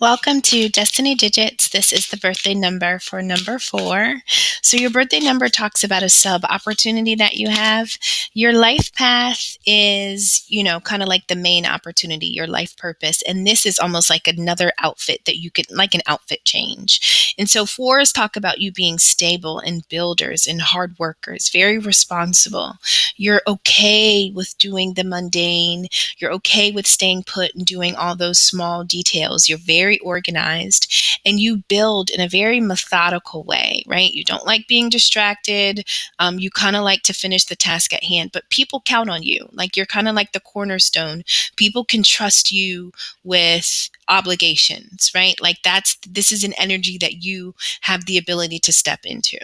Welcome to Destiny Digits. This is the birthday number for number 4. So your birthday number talks about a sub opportunity that you have. Your life path is, kind of like the main opportunity, your life purpose. And this is almost like another outfit that you could, like an outfit change. And so 4s talk about you being stable and builders and hard workers, very responsible. You're okay with doing the mundane. You're okay with staying put and doing all those small details. You're very organized and you build in a very methodical way, right? You don't like being distracted. You kind of like to finish the task at hand, but people count on you. Like you're kind of like the cornerstone. People can trust you with obligations, right? Like this is an energy that you have the ability to step into.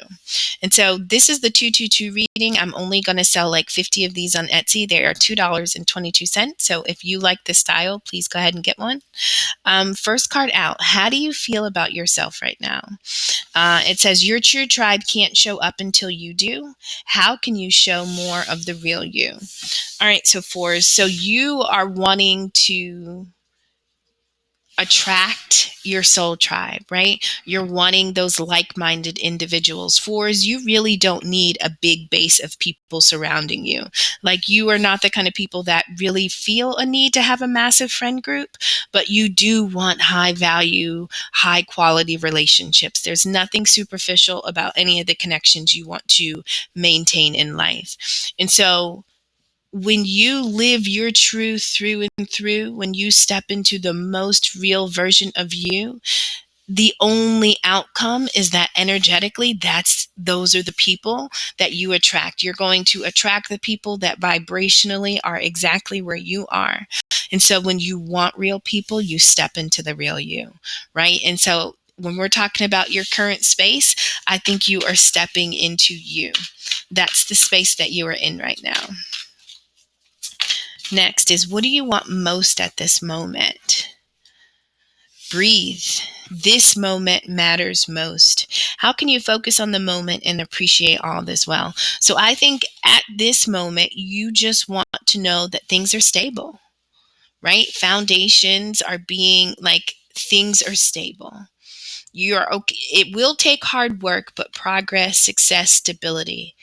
And so this is the 222 reading. I'm only going to sell like 50 of these on Etsy. They are $2.22. So if you like this style, please go ahead and get one. First card out. How do you feel about yourself right now? It says your true tribe can't show up until you do. How can you show more of the real you? All right, so 4s. So you are wanting to attract your soul tribe, right? You're wanting those like-minded individuals. 4s, you really don't need a big base of people surrounding you. Like you are not the kind of people that really feel a need to have a massive friend group, but you do want high value, high quality relationships. There's nothing superficial about any of the connections you want to maintain in life. And so when you live your truth through and through, when you step into the most real version of you, the only outcome is that energetically, those are the people that you attract. You're going to attract the people that vibrationally are exactly where you are. And so when you want real people, you step into the real you, right? And so when we're talking about your current space, I think you are stepping into you. That's the space that you are in right now. Next is, what do you want most at this moment? Breathe. This moment matters most. How can you focus on the moment and appreciate all this well? So I think at this moment, you just want to know that things are stable, right? Foundations are things are stable. You are okay. It will take hard work, but progress, success, stability.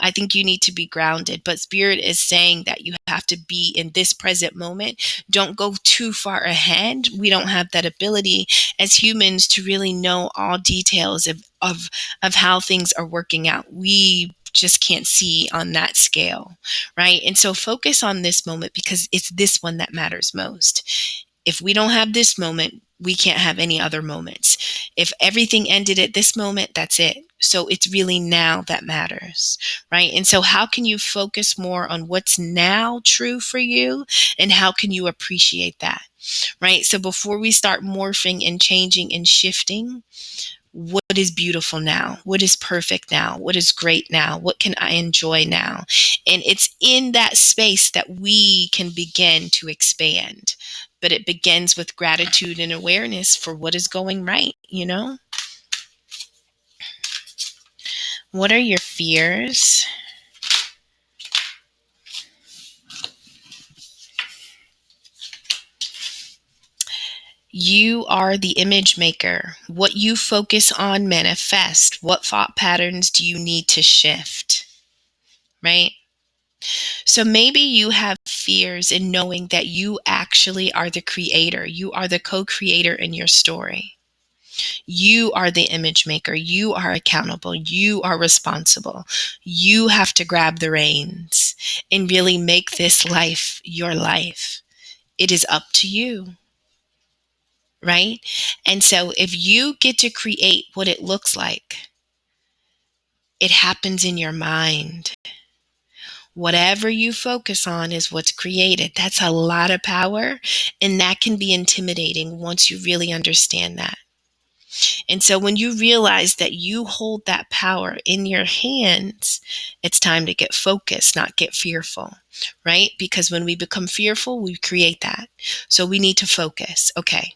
I think you need to be grounded, but Spirit is saying that you have to be in this present moment. Don't go too far ahead. We don't have that ability as humans to really know all details of how things are working out. We just can't see on that scale, right? And so focus on this moment because it's this one that matters most. If we don't have this moment, we can't have any other moments. If everything ended at this moment, that's it. So it's really now that matters, right? And so how can you focus more on what's now true for you and how can you appreciate that, right? So before we start morphing and changing and shifting, what is beautiful now? What is perfect now? What is great now? What can I enjoy now? And it's in that space that we can begin to expand. But it begins with gratitude and awareness for what is going right, What are your fears? You are the image maker. What you focus on manifest. What thought patterns do you need to shift? Right? So maybe you have fears in knowing that you actually are the creator. You are the co-creator in your story. You are the image maker. You are accountable. You are responsible. You have to grab the reins and really make this life your life. It is up to you, right? And so if you get to create what it looks like, it happens in your mind. Whatever you focus on is what's created. That's a lot of power, and that can be intimidating once you really understand that. And so when you realize that you hold that power in your hands, it's time to get focused, not get fearful, right? Because when we become fearful, we create that. So we need to focus. Okay,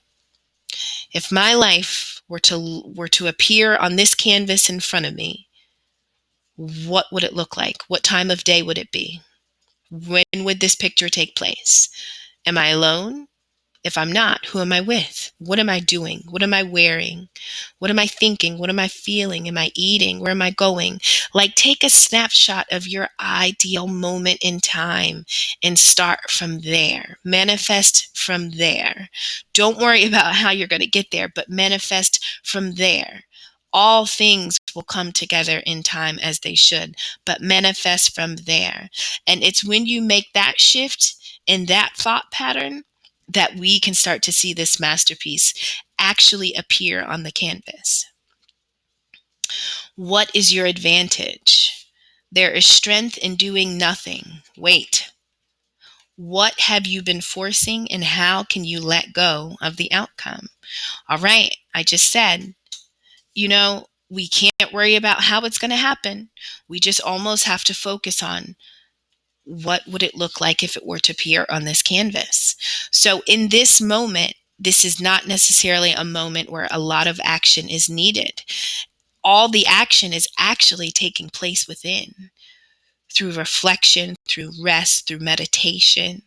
if my life were to appear on this canvas in front of me, what would it look like? What time of day would it be? When would this picture take place? Am I alone? If I'm not, who am I with? What am I doing? What am I wearing? What am I thinking? What am I feeling? Am I eating? Where am I going? Like, take a snapshot of your ideal moment in time and start from there. Manifest from there. Don't worry about how you're going to get there, but manifest from there. All things will come together in time as they should, but manifest from there. And it's when you make that shift in that thought pattern that we can start to see this masterpiece actually appear on the canvas. What is your advantage? There is strength in doing nothing. Wait. What have you been forcing, and how can you let go of the outcome? All right, I just said, we can't worry about how it's going to happen. We just almost have to focus on what would it look like if it were to appear on this canvas. So in this moment, this is not necessarily a moment where a lot of action is needed. All the action is actually taking place within, through reflection, through rest, through meditation,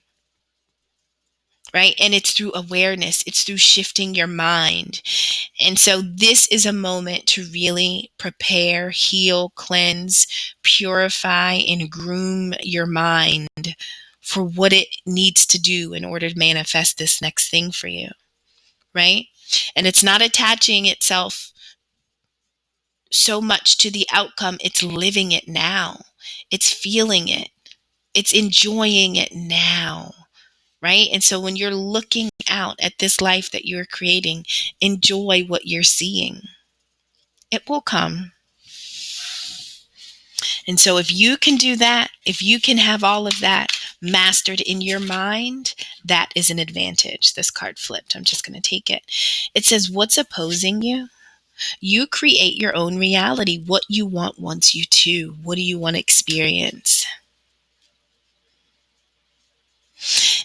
right? And it's through awareness, it's through shifting your mind. And so this is a moment to really prepare, heal, cleanse, purify, and groom your mind for what it needs to do in order to manifest this next thing for you, right? And it's not attaching itself so much to the outcome, it's living it now. It's feeling it. It's enjoying it now, right? And so when you're looking out at this life that you're creating, enjoy what you're seeing. It will come. And so if you can do that, if you can have all of that mastered in your mind, that is an advantage. This card flipped. I'm just going to take it. It says, what's opposing you? You create your own reality. What you want wants you to. What do you want to experience?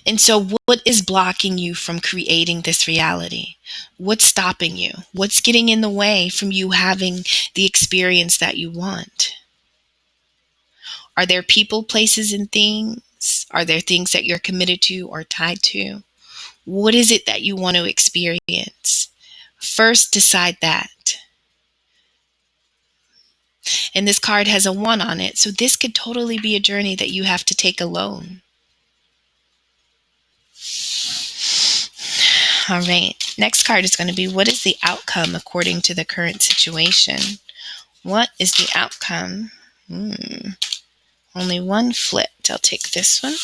And so what is blocking you from creating this reality? What's stopping you? What's getting in the way from you having the experience that you want? Are there people, places, and things? Are there things that you're committed to or tied to? What is it that you want to experience? First, decide that. And this card has a 1 on it. So this could totally be a journey that you have to take alone. All right. Next card is going to be, what is the outcome according to the current situation? What is the outcome? Only one flipped. I'll take this one.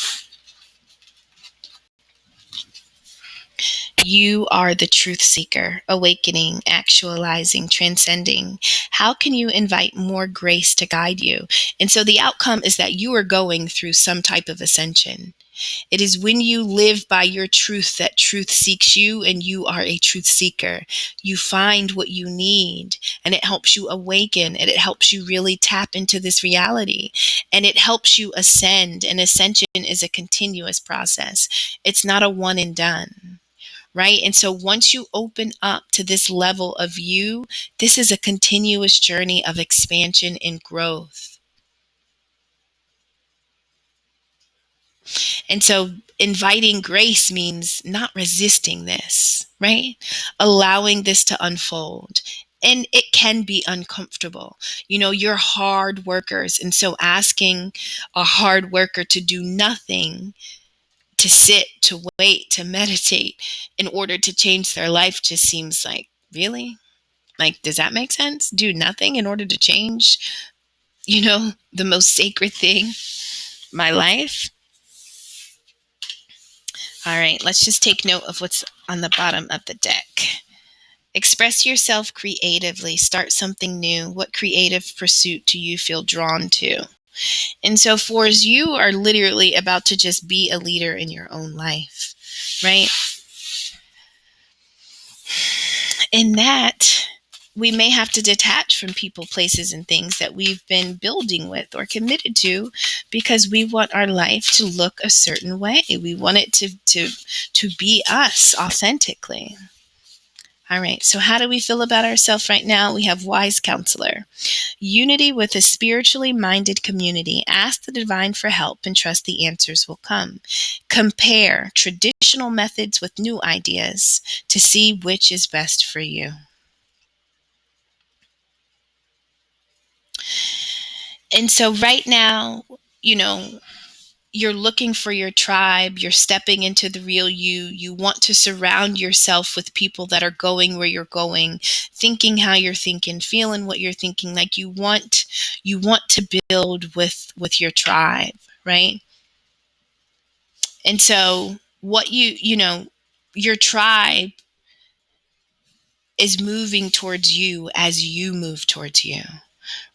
You are the truth seeker, awakening, actualizing, transcending. How can you invite more grace to guide you? And so the outcome is that you are going through some type of ascension. It is when you live by your truth that truth seeks you, and you are a truth seeker. You find what you need, and it helps you awaken, and it helps you really tap into this reality, and it helps you ascend. And ascension is a continuous process. It's not a one and done. Right? And so once you open up to this level of you, this is a continuous journey of expansion and growth. And so inviting grace means not resisting this, right? Allowing this to unfold. And it can be uncomfortable. You're hard workers. And so asking a hard worker to do nothing, to sit, to wait, to meditate in order to change their life just seems like, really? Like, does that make sense? Do nothing in order to change, the most sacred thing, my life? All right, let's just take note of what's on the bottom of the deck. Express yourself creatively. Start something new. What creative pursuit do you feel drawn to? And so, fours, you are literally about to just be a leader in your own life, right? In that, we may have to detach from people, places, and things that we've been building with or committed to, because we want our life to look a certain way. We want it to be us authentically. All right. So how do we feel about ourselves right now? We have wise counselor. Unity with a spiritually minded community. Ask the divine for help and trust the answers will come. Compare traditional methods with new ideas to see which is best for you. And so right now, you know, you're looking for your tribe, you're stepping into the real you. You want to surround yourself with people that are going where you're going, thinking how you're thinking, feeling what you're thinking. Like you want to build with your tribe, right? And so what your tribe is moving towards you as you move towards you.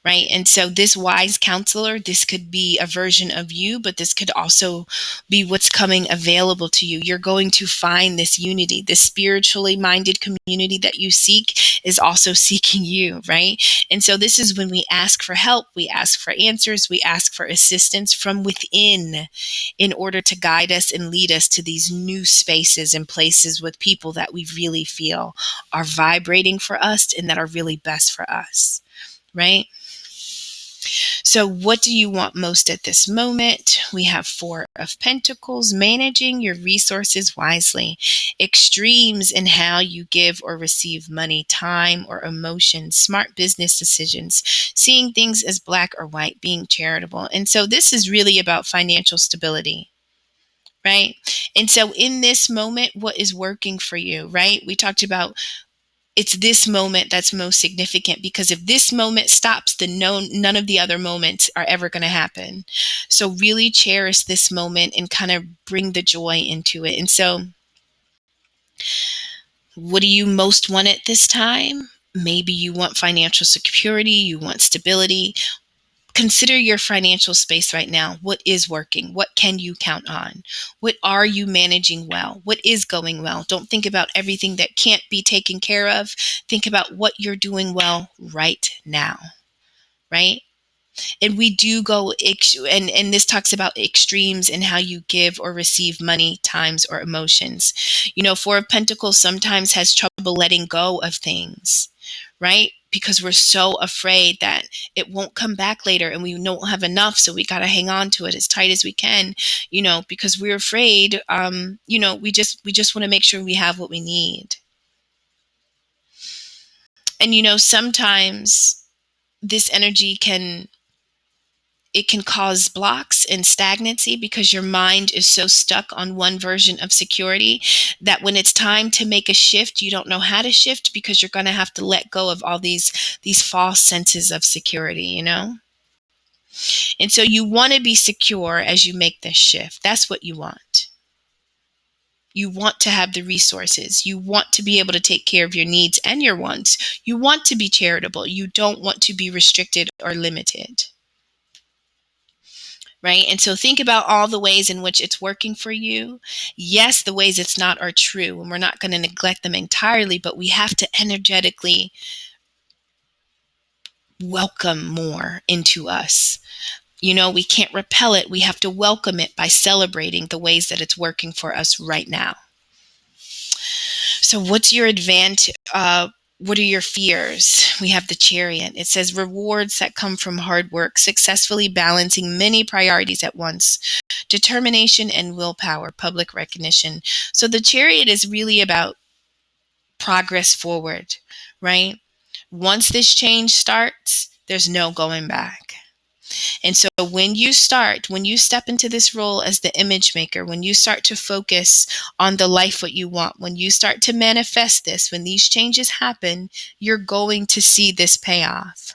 Right. And so this wise counselor, this could be a version of you, but this could also be what's coming available to you. You're going to find this unity. This spiritually minded community that you seek is also seeking you. Right. And so this is when we ask for help, we ask for answers, we ask for assistance from within in order to guide us and lead us to these new spaces and places with people that we really feel are vibrating for us and that are really best for us. Right. So, what do you want most at this moment? We have Four of Pentacles, managing your resources wisely, extremes in how you give or receive money, time, or emotion, smart business decisions, seeing things as black or white, being charitable. And so, this is really about financial stability. Right. And so, in this moment, what is working for you, right? We talked about it's this moment that's most significant because if this moment stops, then none of the other moments are ever going to happen. So really cherish this moment and kind of bring the joy into it. And so, what do you most want at this time? Maybe you want financial security, you want stability. Consider your financial space right now. What is working? What can you count on? What are you managing well? What is going well? Don't think about everything that can't be taken care of. Think about what you're doing well right now, right? And we do go, and this talks about extremes in how you give or receive money, times, or emotions. Four of Pentacles sometimes has trouble letting go of things, right? Because we're so afraid that it won't come back later and we don't have enough. So we got to hang on to it as tight as we can, because we're afraid, we just want to make sure we have what we need. And, sometimes this energy can cause blocks and stagnancy because your mind is so stuck on one version of security that when it's time to make a shift, you don't know how to shift because you're going to have to let go of all these false senses of security. And so you want to be secure as you make this shift. That's what you want. You want to have the resources. You want to be able to take care of your needs and your wants. You want to be charitable. You don't want to be restricted or limited. Right? And so think about all the ways in which it's working for you. Yes, the ways it's not are true, and we're not going to neglect them entirely, but we have to energetically welcome more into us. We can't repel it. We have to welcome it by celebrating the ways that it's working for us right now. So what's your advantage? What are your fears? We have the Chariot. It says rewards that come from hard work, successfully balancing many priorities at once, determination and willpower, public recognition. So the Chariot is really about progress forward, right? Once this change starts, there's no going back. And so when you step into this role as the image maker, when you start to focus on the life what you want, when you start to manifest this, when these changes happen, you're going to see this payoff.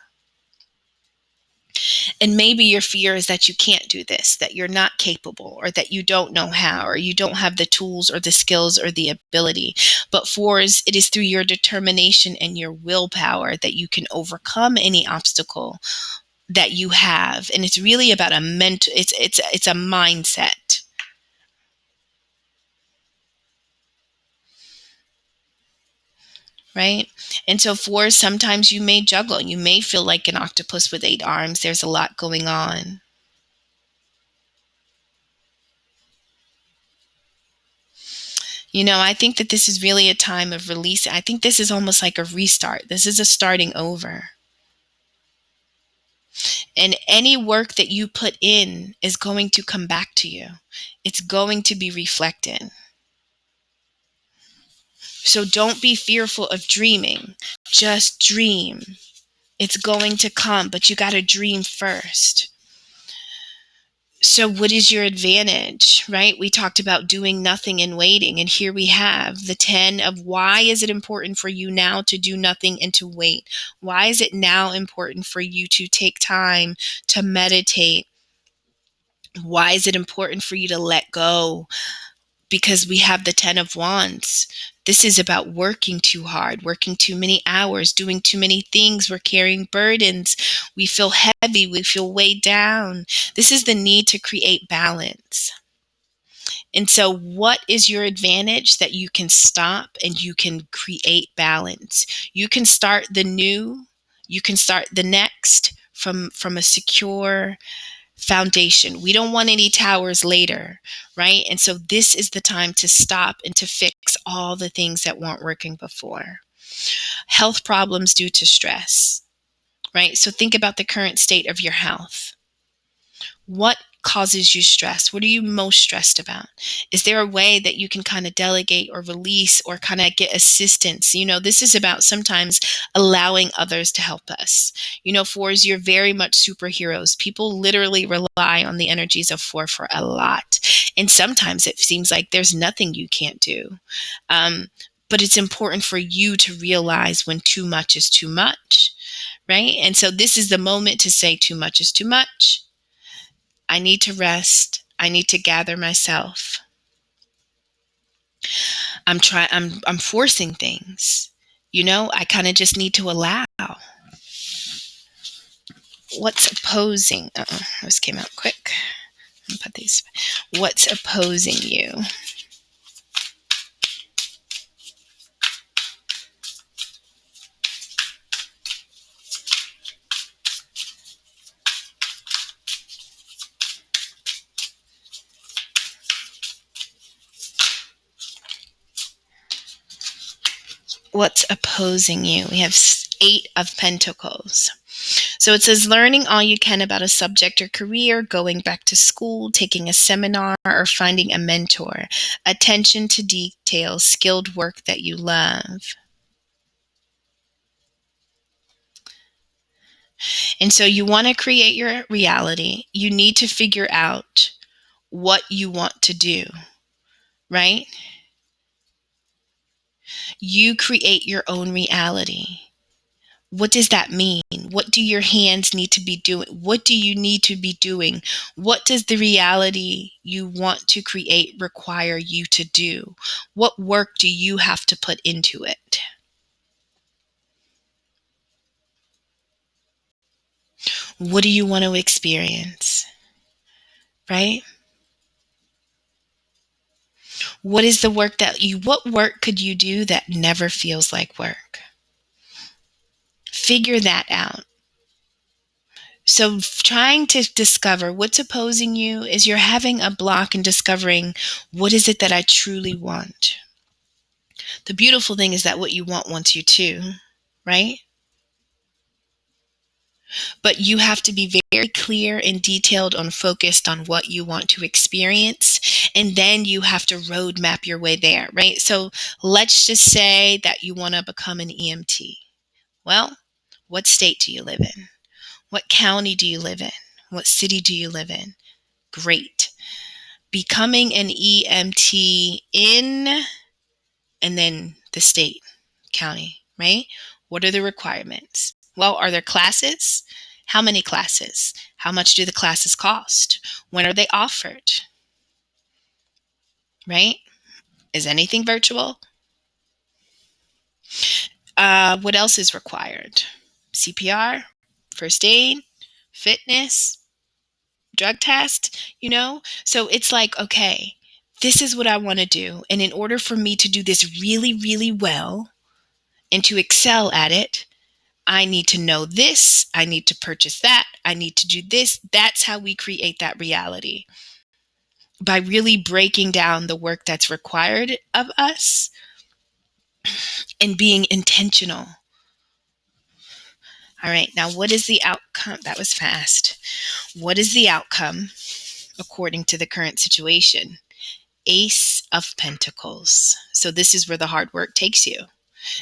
And maybe your fear is that you can't do this, that you're not capable, or that you don't know how, or you don't have the tools or the skills or the ability. But fours, it is through your determination and your willpower that you can overcome any obstacle that you have. And it's really about it's a mindset. Right? And so fours, sometimes you may juggle. You may feel like an octopus with 8 arms. There's a lot going on. I think that this is really a time of release. I think this is almost like a restart. This is a starting over. And any work that you put in is going to come back to you. It's going to be reflected. So don't be fearful of dreaming. Just dream. It's going to come, but you got to dream first. So what is your advantage, right? We talked about doing nothing and waiting. And here we have the 10 of why is it important for you now to do nothing and to wait? Why is it now important for you to take time to meditate? Why is it important for you to let go? Because we have the 10 of wands. This is about working too hard, working too many hours, doing too many things. We're carrying burdens. We feel heavy. We feel weighed down. This is the need to create balance. And so what is your advantage? That you can stop and you can create balance. You can start the new, you can start the next from a secure foundation. We don't want any towers later, right? And so this is the time to stop and to fix all the things that weren't working before. Health problems due to stress, right? So think about the current state of your health. What causes you stress? What are you most stressed about? Is there a way that you can kind of delegate or release or kind of get assistance? This is about sometimes allowing others to help us. Fours, you're very much superheroes. People literally rely on the energies of four for a lot. And sometimes it seems like there's nothing you can't do. But it's important for you to realize when too much is too much, right? And so this is the moment to say too much is too much. I need to rest. I need to gather myself. I'm forcing things. I kind of just need to allow. What's opposing? This came out quick. Put these. What's opposing you? What's opposing you? We have 8 of Pentacles. So it says learning all you can about a subject or career, going back to school, taking a seminar, or finding a mentor. Attention to details, skilled work that you love. And so you want to create your reality. You need to figure out what you want to do, right? You create your own reality. What does that mean? What do your hands need to be doing? What do you need to be doing? What does the reality you want to create require you to do? What work do you have to put into it? What do you want to experience? Right? What is the work what work could you do that never feels like work? Figure that out. So trying to discover what's opposing you is you're having a block in discovering what is it that I truly want. The beautiful thing is that what you want wants you too, right? But you have to be very clear and detailed and focused on what you want to experience. And then you have to roadmap your way there, right? So let's just say that you want to become an EMT. Well, what state do you live in? What county do you live in? What city do you live in? Great. Becoming an EMT in, and then the state, county, right? What are the requirements? Well, are there classes? How many classes? How much do the classes cost? When are they offered? Right? Is anything virtual? What else is required? CPR, first aid, fitness, drug test. So it's like, okay, this is what I want to do. And in order for me to do this really, really well and to excel at it, I need to know this. I need to purchase that. I need to do this. That's how we create that reality. by really breaking down the work that's required of us and being intentional. All right, now what is the outcome? That was fast. What is the outcome according to the current situation? Ace of Pentacles. So this is where the hard work takes you.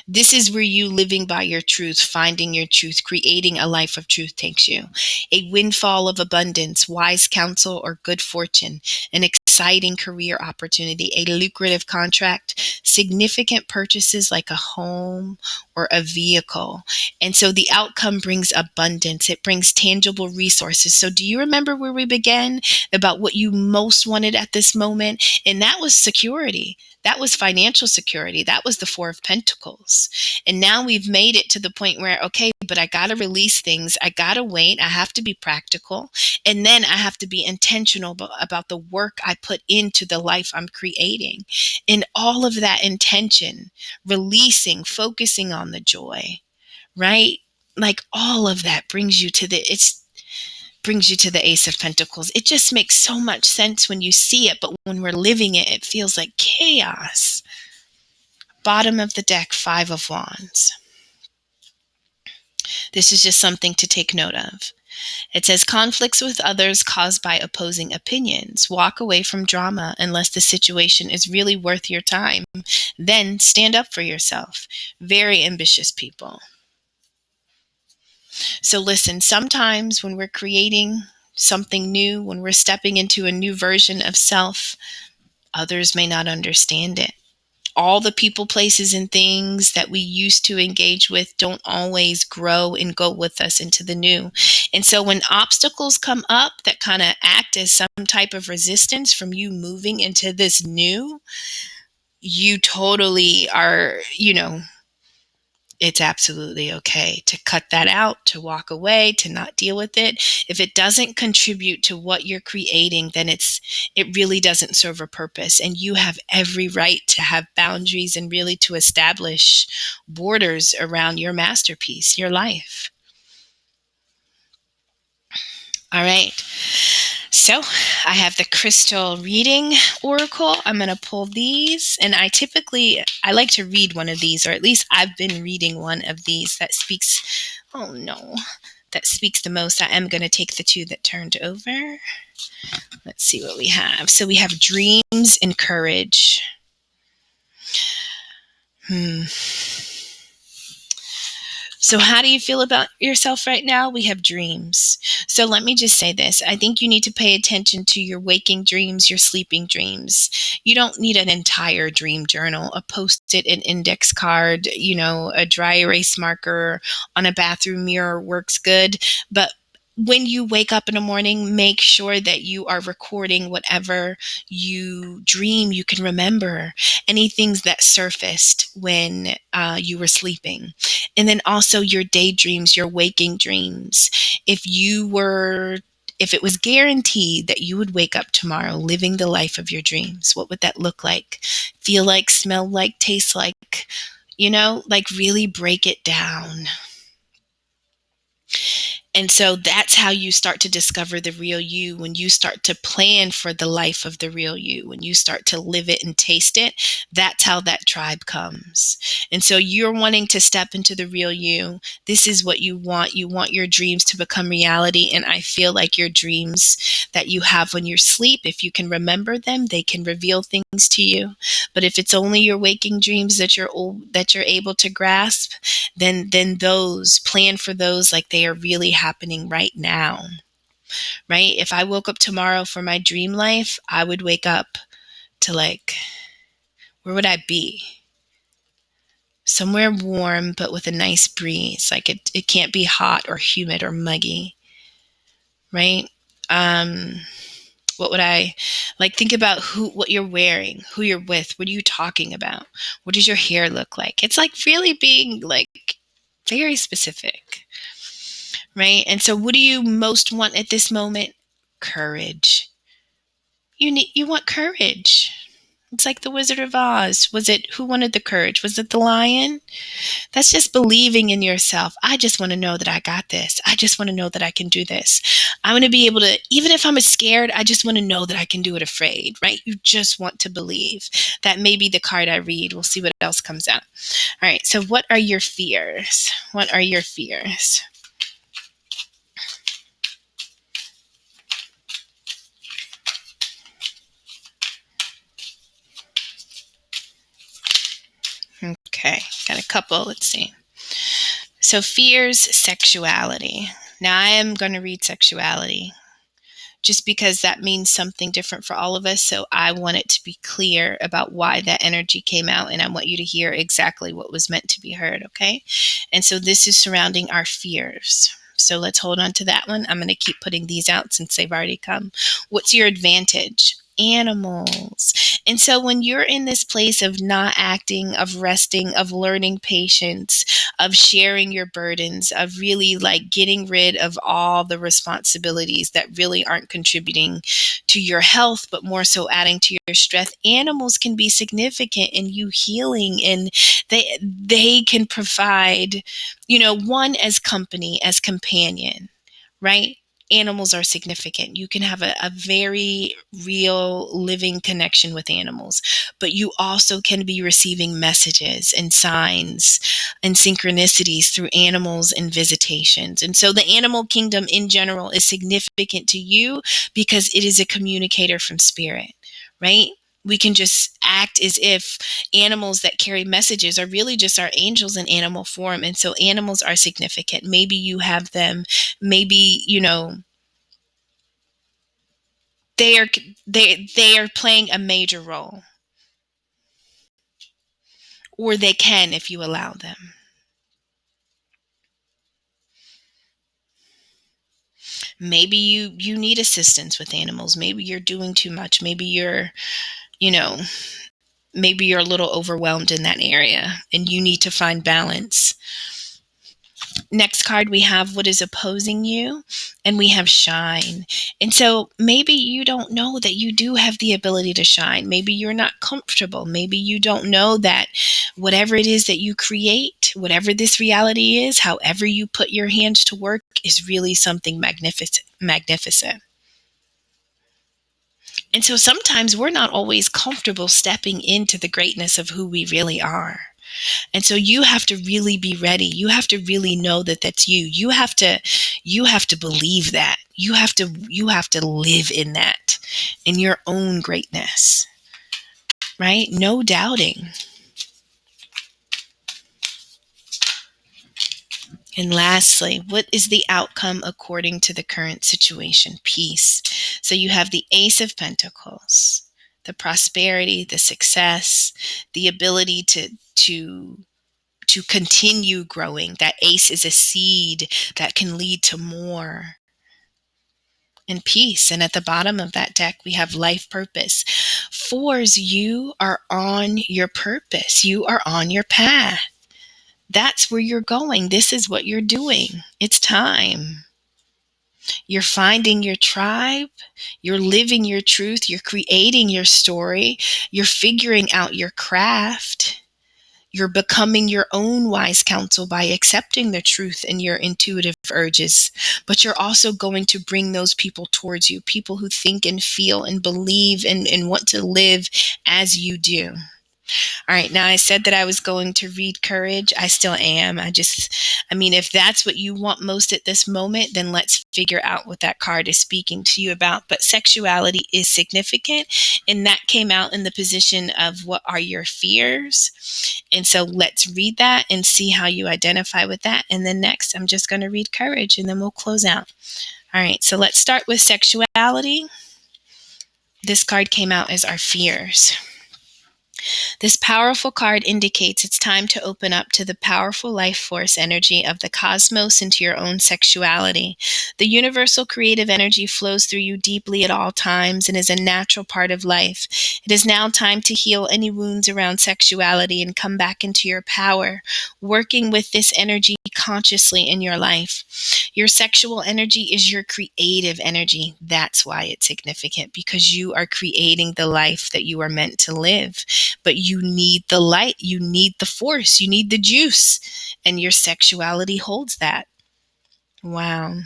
This is where you living by your truth, finding your truth, creating a life of truth takes you. A windfall of abundance, wise counsel, or good fortune, an exciting career opportunity, a lucrative contract, significant purchases like a home or a vehicle. And so the outcome brings abundance. It brings tangible resources. So do you remember where we began about what you most wanted at this moment? And that was security. That was financial security. That was the Four of Pentacles. And now we've made it to the point where, okay, but I got to release things. I got to wait. I have to be practical. And then I have to be intentional about the work I put into the life I'm creating. And all of that intention, releasing, focusing on the joy, right? Like all of that brings you to the Ace of Pentacles. It just makes so much sense when you see it, but when we're living it, it feels like chaos. Bottom of the deck, Five of Wands. This is just something to take note of. It says conflicts with others caused by opposing opinions. Walk away from drama unless the situation is really worth your time. Then stand up for yourself. Very ambitious people. So listen, sometimes when we're creating something new, when we're stepping into a new version of self, others may not understand it. All the people, places, and things that we used to engage with don't always grow and go with us into the new. And so when obstacles come up that kind of act as some type of resistance from you moving into this new, you totally are, it's absolutely okay to cut that out, to walk away, to not deal with it. If it doesn't contribute to what you're creating, then it really doesn't serve a purpose. And you have every right to have boundaries and really to establish borders around your masterpiece, your life. All right. So I have the crystal reading oracle. I'm going to pull these, and I like to read one of these, or at least I've been reading one of these that speaks, oh no, that speaks the most. I am going to take the two that turned over. Let's see what we have. So we have dreams and courage. So how do you feel about yourself right now? We have dreams. So let me just say this. I think you need to pay attention to your waking dreams, your sleeping dreams. You don't need an entire dream journal, a post-it, an index card, a dry erase marker on a bathroom mirror works good. But when you wake up in the morning, make sure that you are recording whatever you dream you can remember, any things that surfaced when you were sleeping. And then also your daydreams, your waking dreams. If it was guaranteed that you would wake up tomorrow living the life of your dreams, what would that look like? Feel like, smell like, taste like, like really break it down. And so that's how you start to discover the real you, when you start to plan for the life of the real you, when you start to live it and taste it. That's how that tribe comes. And so you're wanting to step into the real you. This is what you want. You want your dreams to become reality. And I feel like your dreams that you have when you sleep, if you can remember them, they can reveal things to you. But if it's only your waking dreams that you're able to grasp, then those, plan for those like they are really happening right now, right? If I woke up tomorrow for my dream life, I would wake up to where would I be? Somewhere warm, but with a nice breeze. Like it can't be hot or humid or muggy, right? What would I think about what you're wearing, who you're with, what are you talking about? What does your hair look like? It's really being very specific. Right? And so what do you most want at this moment? Courage. You want courage. It's like the Wizard of Oz. Was it who wanted the courage? Was it the lion? That's just believing in yourself. I just want to know that I got this. I just want to know that I can do this. I want to be able to, even if I'm scared, I just want to know that I can do it afraid, right? You just want to believe. That may be the card I read. We'll see what else comes out. All right. So what are your fears? What are your fears? Okay. Got a couple. Let's see. So fears, sexuality. Now I am going to read sexuality just because that means something different for all of us. So I want it to be clear about why that energy came out, and I want you to hear exactly what was meant to be heard, okay? And so this is surrounding our fears. So let's hold on to that one. I'm going to keep putting these out since they've already come. What's your advantage? Animals. And so when you're in this place of not acting, of resting, of learning patience, of sharing your burdens, of really like getting rid of all the responsibilities that really aren't contributing to your health, but more so adding to your stress, animals can be significant in you healing, and they can provide, one as company, as companion, right? Animals are significant. You can have a very real living connection with animals, but you also can be receiving messages and signs and synchronicities through animals and visitations. And so the animal kingdom in general is significant to you because it is a communicator from spirit, right? We can just act as if animals that carry messages are really just our angels in animal form. And so animals are significant. Maybe you have them, maybe, they are they are playing a major role, or they can if you allow them. Maybe you need assistance with animals. Maybe you're doing too much. You know, maybe you're a little overwhelmed in that area and you need to find balance. Next card, we have what is opposing you, and we have shine. And so maybe you don't know that you do have the ability to shine. Maybe you're not comfortable. Maybe you don't know that whatever it is that you create, whatever this reality is, however you put your hands to work, is really something magnificent. And so sometimes we're not always comfortable stepping into the greatness of who we really are. And so you have to really be ready. You have to really know that that's you. You have to believe that. You have to live in that, in your own greatness, right? No doubting. And lastly, what is the outcome according to the current situation? Peace. So you have the Ace of Pentacles, the prosperity, the success, the ability to continue growing. That ace is a seed that can lead to more, and peace. And at the bottom of that deck, we have life purpose. Fours, you are on your purpose. You are on your path. That's where you're going. This is what you're doing. It's time. You're finding your tribe. You're living your truth. You're creating your story. You're figuring out your craft. You're becoming your own wise counsel by accepting the truth in your intuitive urges. But you're also going to bring those people towards you, people who think and feel and believe and want to live as you do. All right, now I said that I was going to read courage. I still am. If that's what you want most at this moment, then let's figure out what that card is speaking to you about. But sexuality is significant, and that came out in the position of what are your fears. And so let's read that and see how you identify with that. And then next, I'm just going to read courage, and then we'll close out. All right, so let's start with sexuality. This card came out as our fears. This powerful card indicates it's time to open up to the powerful life force energy of the cosmos into your own sexuality. The universal creative energy flows through you deeply at all times and is a natural part of life. It is now time to heal any wounds around sexuality and come back into your power. Working with this energy consciously in your life. Your sexual energy is your creative energy. That's why it's significant, because you are creating the life that you are meant to live. But you need the light, you need the force, you need the juice, and your sexuality holds that. Wow.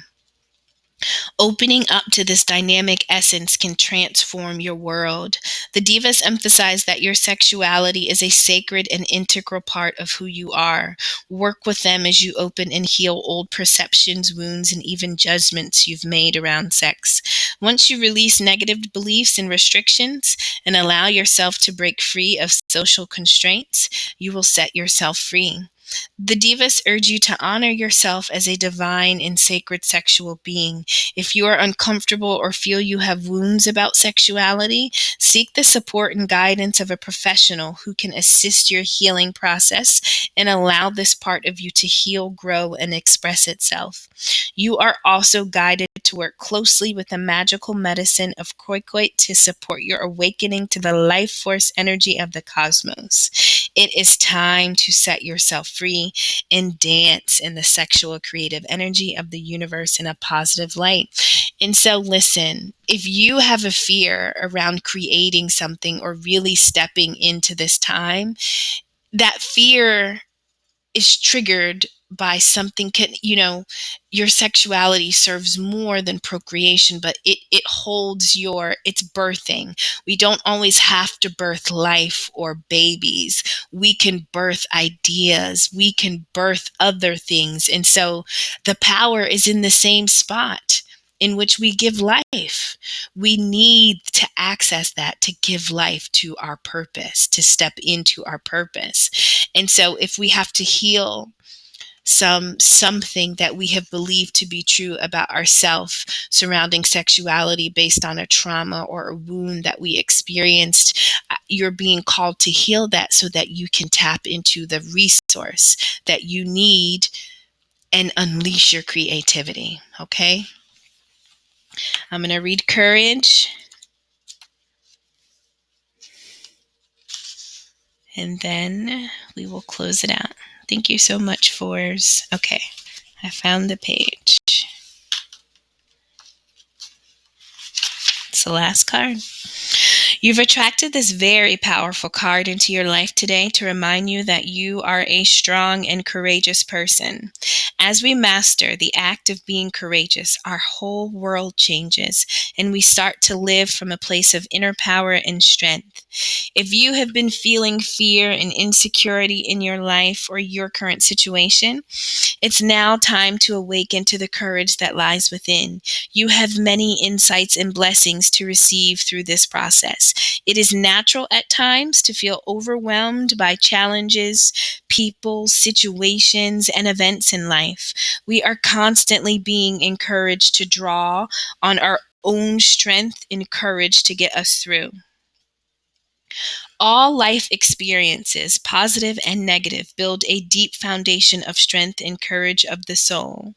Opening up to this dynamic essence can transform your world. The Divas emphasize that your sexuality is a sacred and integral part of who you are. Work with them as you open and heal old perceptions, wounds, and even judgments you've made around sex. Once you release negative beliefs and restrictions and allow yourself to break free of social constraints, you will set yourself free. The Divas urge you to honor yourself as a divine and sacred sexual being. If you are uncomfortable or feel you have wounds about sexuality, seek the support and guidance of a professional who can assist your healing process and allow this part of you to heal, grow, and express itself. You are also guided to work closely with the magical medicine of Khoikhoi to support your awakening to the life force energy of the cosmos. It is time to set yourself free and dance in the sexual creative energy of the universe in a positive light. And so, listen, if you have a fear around creating something or really stepping into this time, that fear is triggered by something, your sexuality serves more than procreation, but it holds it's birthing. We don't always have to birth life or babies. We can birth ideas, we can birth other things. And so the power is in the same spot in which we give life. We need to access that to give life to our purpose, to step into our purpose. And so if we have to heal something that we have believed to be true about ourselves surrounding sexuality based on a trauma or a wound that we experienced, you're being called to heal that so that you can tap into the resource that you need and unleash your creativity. Okay? I'm going to read Courage, and then we will close it out. Thank you so much, Fours. Okay, I found the page. It's the last card. You've attracted this very powerful card into your life today to remind you that you are a strong and courageous person. As we master the act of being courageous, our whole world changes and we start to live from a place of inner power and strength. If you have been feeling fear and insecurity in your life or your current situation, it's now time to awaken to the courage that lies within. You have many insights and blessings to receive through this process. It is natural at times to feel overwhelmed by challenges, people, situations, and events in life. We are constantly being encouraged to draw on our own strength and courage to get us through. All life experiences, positive and negative, build a deep foundation of strength and courage of the soul.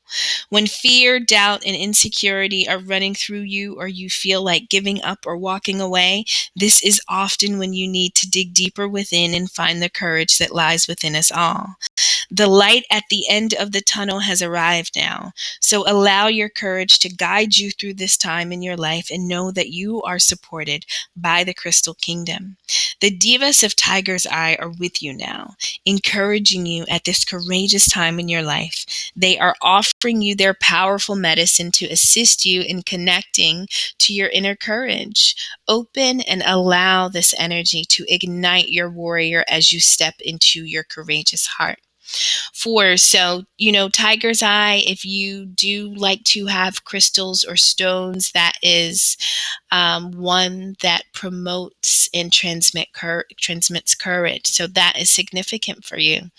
When fear, doubt, and insecurity are running through you, or you feel like giving up or walking away, this is often when you need to dig deeper within and find the courage that lies within us all. The light at the end of the tunnel has arrived now. So allow your courage to guide you through this time in your life and know that you are supported by the Crystal Kingdom. The Divas of Tiger's Eye are with you now, encouraging you at this courageous time in your life. They are offering you their powerful medicine to assist you in connecting to your inner courage. Open and allow this energy to ignite your warrior as you step into your courageous heart. Tiger's Eye, if you do like to have crystals or stones, that is one that promotes and transmits courage. So that is significant for you.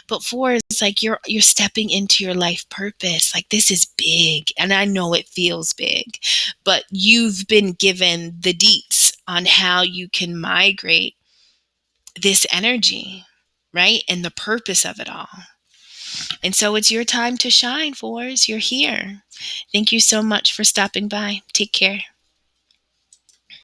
But 4 is like you're stepping into your life purpose. Like, this is big, and I know it feels big, but you've been given the deets on how you can migrate this energy, right? And the purpose of it all. And so it's your time to shine, 4s. You're here. Thank you so much for stopping by. Take care.